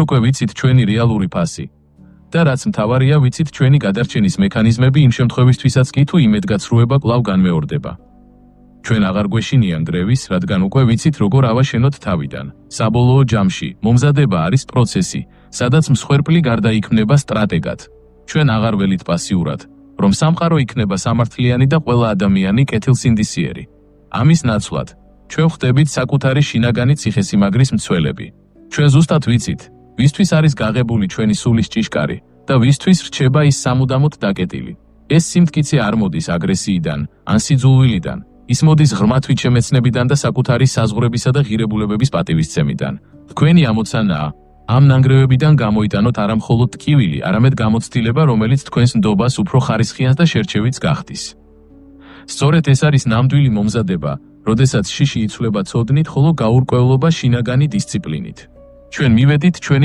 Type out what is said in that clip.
უკვე ვიცით ჩვენი რეალური ფასი. და რაც მთავარია, ვიცით ჩვენი გადარჩენის მექანიზმები იმ შემთხვევისთვისაც კი თუ იმედგაცრუება კვლავ განმეორდება. ჩვენ აღარ გვეშინიან გრევის, რადგან უკვე ვიცით როგორ ავაშენოთ თავიდან. საბოლოო ჯამში, მომზადება არის პროცესი, სადაც მსხვერპლი გარდაიქმნება სტრატეგად. ჩვენ აღარ ველით პასიურად, რომ სამყარო იქნება სამართლიანი და ყველა ადამიანი კეთილსინდისიერი. ამის ნაცვლად, ჩვენ ხდებით საკუთარი შინაგანი ციხესიმაგრის მცველები. ჩვენ ზუსტად ვიცით, ვისთვის არის გაღებული ჩვენი სულის ჭიშკარი და ვისთვის რჩება ის სამუდამოდ დაკეტილი. ეს სიმტკიცე არ მოდის აგრესიიდან, ან სიძულვილიდან. ის მოდის ღრმა თვითშემეცნებიდან და საკუთარი საზღვრებისა და ღირებულებების პატივისცემიდან. თქვენი ამოცანაა, ამ ნანგრევებიდან გამოიტანოთ არა მხოლოდ ტკივილი, არამედ გამოცდილება, რომელიც თქვენს ნდობას უფრო ხარისხიანს და შერჩევიც გახდის. სწორედ ეს არის ნამდვილი მომზადება, როდესაც შიში იცვლება ცოდნით, ხოლო გაურკვევლობა შინაგანი დისციპლინით. ჩვენ მივედით ჩვენი